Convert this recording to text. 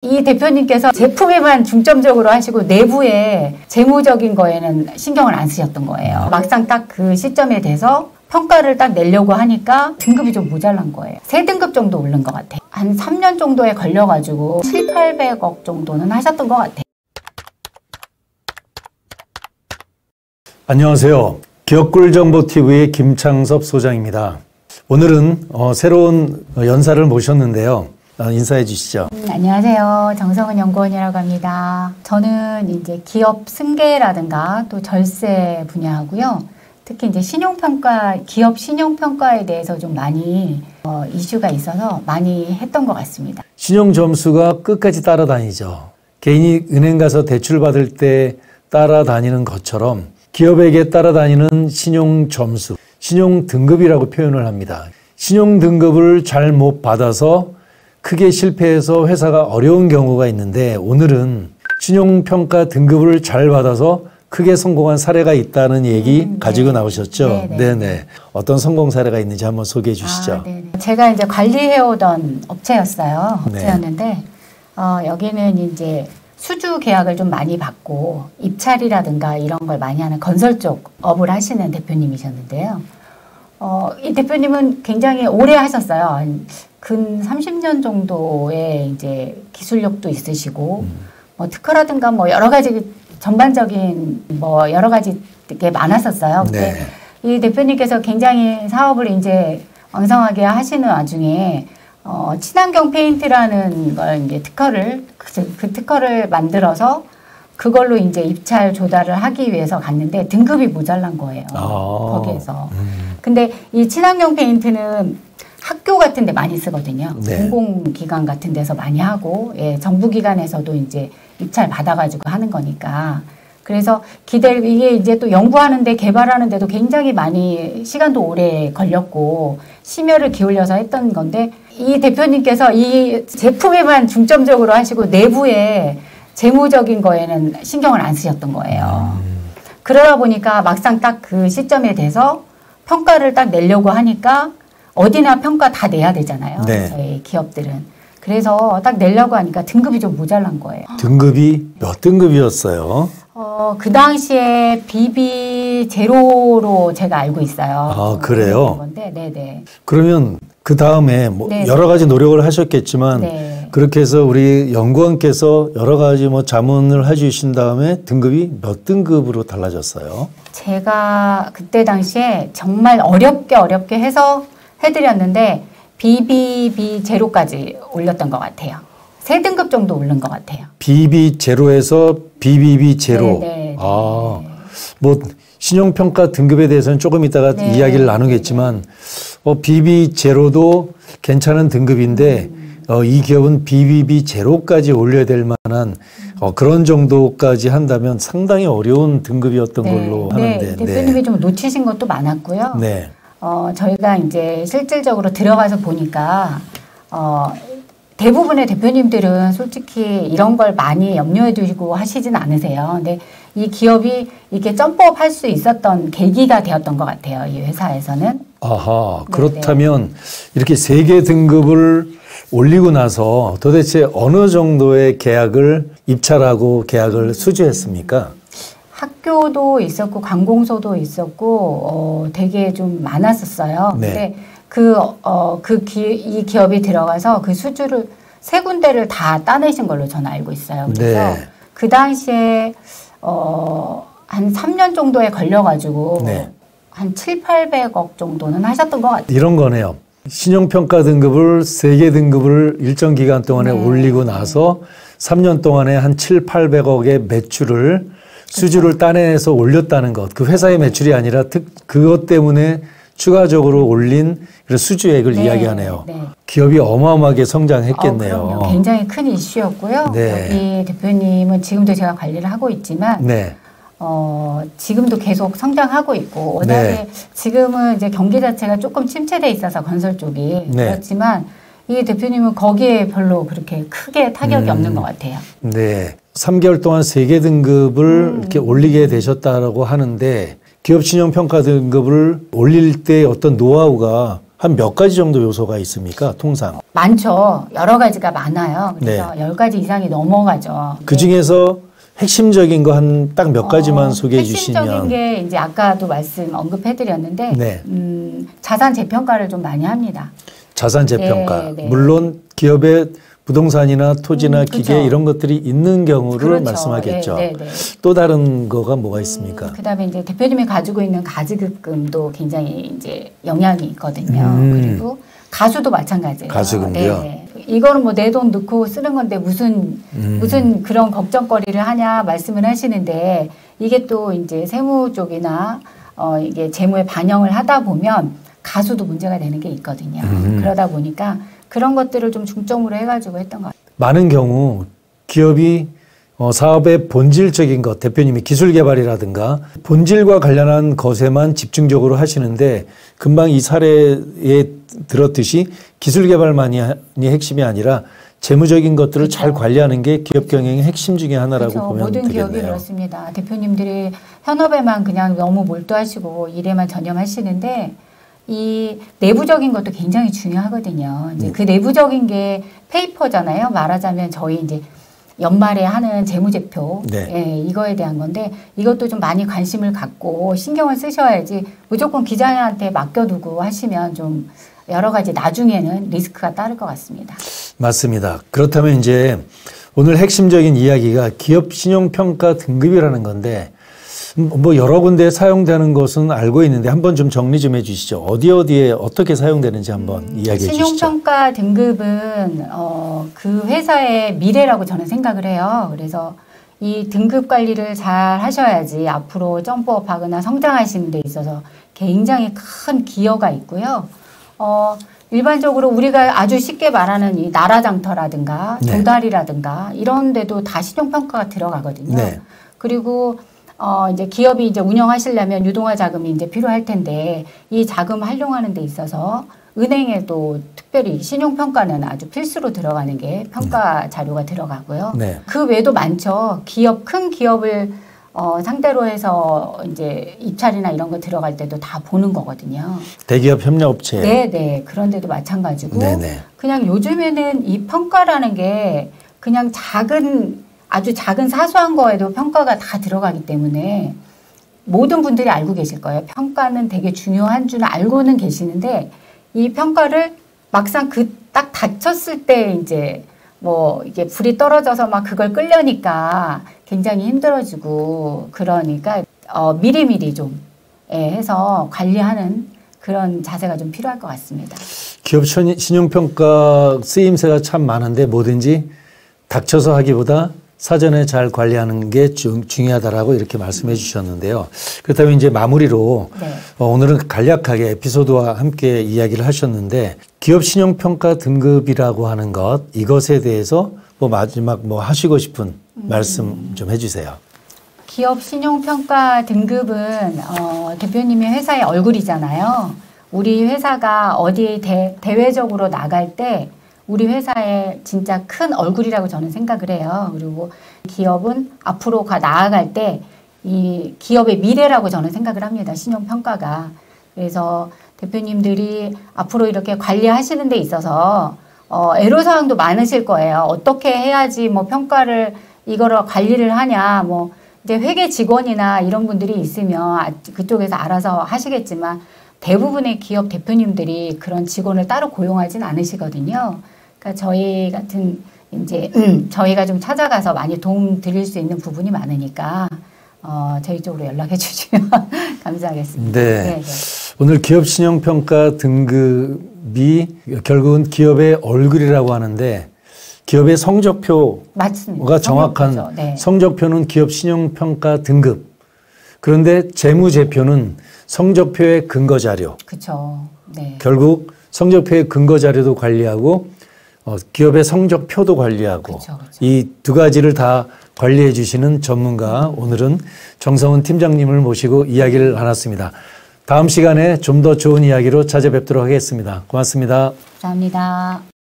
이 대표님께서 제품에만 중점적으로 하시고 내부에 재무적인 거에는 신경을 안 쓰셨던 거예요. 막상 딱 그 시점에 돼서 평가를 딱 내려고 하니까 등급이 좀 모자란 거예요. 3등급 정도 오른 것 같아요. 한 3년 정도에 걸려가지고 700~800억 정도는 하셨던 것 같아요. 안녕하세요. 기업꿀정보TV의 김창섭 소장입니다. 오늘은 새로운 연사를 모셨는데요. 인사해 주시죠. 안녕하세요. 정성은 연구원이라고 합니다. 저는 이제 기업 승계라든가 또 절세 분야하고요. 특히 이제 신용평가, 기업 신용평가에 대해서 좀 많이 이슈가 있어서 많이 했던 것 같습니다. 신용 점수가 끝까지 따라다니죠. 개인이 은행 가서 대출 받을 때 따라다니는 것처럼 기업에게 따라다니는 신용 점수, 신용 등급이라고 표현을 합니다. 신용 등급을 잘 못 받아서 크게 실패해서 회사가 어려운 경우가 있는데, 오늘은 신용평가 등급을 잘 받아서 크게 성공한 사례가 있다는 얘기 가지고 나오셨죠? 네네. 어떤 성공 사례가 있는지 한번 소개해 주시죠. 제가 이제 관리해오던 업체였는데, 여기는 이제 수주 계약을 좀 많이 받고 입찰이라든가 이런 걸 많이 하는 건설 쪽 업을 하시는 대표님이셨는데요. 이 대표님은 굉장히 오래 하셨어요. 근 30년 정도의 이제 기술력도 있으시고, 뭐 특허라든가 뭐 여러 가지 전반적인 뭐 여러 가지 게 많았었어요. 근데 이 대표님께서 굉장히 사업을 이제 왕성하게 하시는 와중에 친환경 페인트라는 걸 이제 그 특허를 만들어서 그걸로 이제 입찰 조달을 하기 위해서 갔는데 등급이 모자란 거예요. 거기에서. 근데 이 친환경 페인트는 학교 같은 데 많이 쓰거든요. 공공기관 같은 데서 많이 하고, 정부기관에서도 이제 입찰 받아가지고 하는 거니까. 그래서 이게 이제 또 연구하는데 개발하는데도 굉장히 많이 시간도 오래 걸렸고, 심혈을 기울여서 했던 건데, 이 대표님께서 이 제품에만 중점적으로 하시고 내부에 재무적인 거에는 신경을 안 쓰셨던 거예요. 그러다 보니까 막상 딱 그 시점에 돼서 평가를 딱 내려고 하니까 어디나 평가 다 내야 되잖아요. 저희 기업들은. 그래서 딱 내려고 하니까 등급이 좀 모자란 거예요. 등급이 몇 등급이었어요? 그 당시에 BB 제로로 제가 알고 있어요. 아, 그래요? 건데, 네네. 그러면 그 다음에 뭐 여러 가지 노력을 하셨겠지만, 그렇게 해서 우리 연구원께서 여러 가지 뭐 자문을 해주신 다음에 등급이 몇 등급으로 달라졌어요? 제가 그때 당시에 정말 어렵게 해서 해드렸는데 BBB 제로까지 올렸던 것 같아요. 3등급 정도 오른 것 같아요. BB 제로에서 BBB 제로. 뭐 신용평가 등급에 대해서는 조금 이따가 이야기를 나누겠지만, BB 제로도 괜찮은 등급인데 이 기업은 BBB 제로까지 올려야 될 만한 그런 정도까지 한다면 상당히 어려운 등급이었던 걸로 하는데. 대표님이 좀 놓치신 것도 많았고요. 저희가 이제 실질적으로 들어가서 보니까 대부분의 대표님들은 솔직히 이런 걸 많이 염려해 두시고 하시진 않으세요. 근데 이 기업이 이렇게 점프업 할 수 있었던 계기가 되었던 것 같아요. 이 회사에서는. 그렇다면 이렇게 3개 등급을 올리고 나서 도대체 어느 정도의 계약을 입찰하고 계약을 수주했습니까? 학교도 있었고 관공서도 있었고 되게 좀 많았었어요. 근데 이 기업이 들어가서 그 수주를 3군데를 다 따내신 걸로 저는 알고 있어요. 그래서 그 당시에 한 3년 정도에 걸려가지고 한 700~800억 정도는 하셨던 것 같아요. 이런 거네요. 신용평가 등급을 3개 등급을 일정 기간 동안에 올리고 나서 3년 동안에 한 700~800억의 매출을 수주를 따내서 올렸다는 것. 그 회사의 매출이 아니라 그것 때문에 추가적으로 올린 수주액을 이야기하네요. 기업이 어마어마하게 성장했겠네요. 굉장히 큰 이슈였고요. 여기 대표님은 지금도 제가 관리를 하고 있지만 지금도 계속 성장하고 있고, 워낙에 지금은 이제 경기 자체가 조금 침체돼 있어서 건설 쪽이 그렇지만 이 대표님은 거기에 별로 그렇게 크게 타격이 없는 것 같아요. 3개월 동안 3개 등급을 이렇게 올리게 되셨다라고 하는데, 기업 신용평가 등급을 올릴 때 어떤 노하우가 한 몇 가지 정도 요소가 있습니까? 통상. 많죠. 여러 가지가 많아요. 그래서 10가지 이상이 넘어가죠. 그 중에서 핵심적인 거 한 딱 몇 가지만 소개해 주시면. 핵심적인 게 이제 아까도 언급해드렸는데 네. 자산 재평가를 좀 많이 합니다. 자산 재평가. 네, 네. 물론 기업의 부동산이나 토지나 기계 그렇죠. 이런 것들이 있는 경우를 그렇죠. 말씀하겠죠. 네, 네, 네. 또 다른 거가 뭐가 있습니까? 그다음에 이제 대표님이 가지고 있는 가지급금도 굉장히 이제 영향이 있거든요. 그리고 가수도 마찬가지예요. 가수금도요? 네. 이거는 뭐 내 돈 넣고 쓰는 건데 무슨 그런 걱정거리를 하냐 말씀을 하시는데 이게 또 이제 세무 쪽이나 이게 재무에 반영을 하다 보면 가수도 문제가 되는 게 있거든요. 그러다 보니까 그런 것들을 좀 중점으로 해가지고 했던 것 같아요. 많은 경우 기업이 사업의 본질적인 것, 대표님이 기술 개발이라든가 본질과 관련한 것에만 집중적으로 하시는데 금방 이 사례에 들었듯이 기술 개발만이 핵심이 아니라 재무적인 것들을 그렇죠. 잘 관리하는 게 기업 경영의 핵심 중에 하나라고 그렇죠. 보면 모든 되겠네요. 기업이 그렇습니다. 대표님들이 현업에만 그냥 너무 몰두하시고 일에만 전념하시는데 이 내부적인 것도 굉장히 중요하거든요. 이제 그 내부적인 게 페이퍼잖아요. 말하자면 저희 이제 연말에 하는 재무제표 예, 이거에 대한 건데 이것도 좀 많이 관심을 갖고 신경을 쓰셔야지 무조건 기자한테 맡겨두고 하시면 좀 여러 가지 나중에는 리스크가 따를 것 같습니다. 맞습니다. 그렇다면 이제 오늘 핵심적인 이야기가 기업 신용평가 등급이라는 건데 뭐 여러 군데 사용되는 것은 알고 있는데 한번 좀 정리 좀 해주시죠. 어디에 어떻게 사용되는지 한번 이야기해 주시죠. 신용평가 등급은 그 회사의 미래라고 저는 생각을 해요. 그래서 이 등급 관리를 잘 하셔야지 앞으로 점프업하거나 성장하시는 데 있어서 굉장히 큰 기여가 있고요. 일반적으로 우리가 아주 쉽게 말하는 이 나라장터라든가 도달이라든가 이런 데도 다 신용평가가 들어가거든요. 네. 그리고 이제 기업이 이제 운영하시려면 유동화 자금이 이제 필요할 텐데 이 자금 활용하는 데 있어서 은행에도 특별히 신용평가는 아주 필수로 들어가는 게 평가 자료가 들어가고요. 네. 그 외에도 많죠. 큰 기업을 상대로 해서 이제 입찰이나 이런 거 들어갈 때도 다 보는 거거든요. 대기업 협력업체. 네네. 그런 데도 마찬가지고 네네. 그냥 요즘에는 이 평가라는 게 그냥 아주 작은 사소한 거에도 평가가 다 들어가기 때문에 모든 분들이 알고 계실 거예요. 평가는 되게 중요한 줄 알고는 계시는데 이 평가를 막상 딱 닥쳤을 때 이제 뭐 이게 불이 떨어져서 막 그걸 끌려니까 굉장히 힘들어지고 그러니까 미리미리 좀 해서 관리하는 그런 자세가 좀 필요할 것 같습니다. 기업 신용평가 쓰임새가 참 많은데 뭐든지 닥쳐서 하기보다 사전에 잘 관리하는 게 중요하다라고 이렇게 말씀해 주셨는데요. 그렇다면 이제 마무리로 오늘은 간략하게 에피소드와 함께 이야기를 하셨는데 기업 신용평가 등급이라고 하는 것 이것에 대해서 뭐 마지막 뭐 하시고 싶은 말씀 좀 해주세요. 기업 신용평가 등급은 대표님의 회사의 얼굴이잖아요. 우리 회사가 어디 대외적으로 나갈 때 우리 회사의 진짜 큰 얼굴이라고 저는 생각을 해요. 그리고 기업은 앞으로 나아갈 때 이 기업의 미래라고 저는 생각을 합니다. 신용평가가. 그래서 대표님들이 앞으로 이렇게 관리하시는 데 있어서 애로사항도 많으실 거예요. 어떻게 해야지 뭐 평가를 이거를 관리를 하냐 뭐 이제 회계 직원이나 이런 분들이 있으면 그쪽에서 알아서 하시겠지만 대부분의 기업 대표님들이 그런 직원을 따로 고용하진 않으시거든요. 그러니까 저희 같은 이제 저희가 좀 찾아가서 많이 도움 드릴 수 있는 부분이 많으니까 저희 쪽으로 연락해 주시면 감사하겠습니다. 네. 네, 네. 오늘 기업 신용평가 등급이 결국은 기업의 얼굴이라고 하는데 기업의 성적표가 맞습니다. 정확한 성적표는 기업 신용평가 등급. 그런데 재무제표는 성적표의 근거자료. 그렇죠. 네. 결국 성적표의 근거자료도 관리하고 기업의 성적표도 관리하고 그쵸. 이 두 가지를 다 관리해 주시는 전문가 오늘은 정성훈 팀장님을 모시고 이야기를 나눴습니다. 다음 시간에 좀 더 좋은 이야기로 찾아뵙도록 하겠습니다. 고맙습니다. 감사합니다.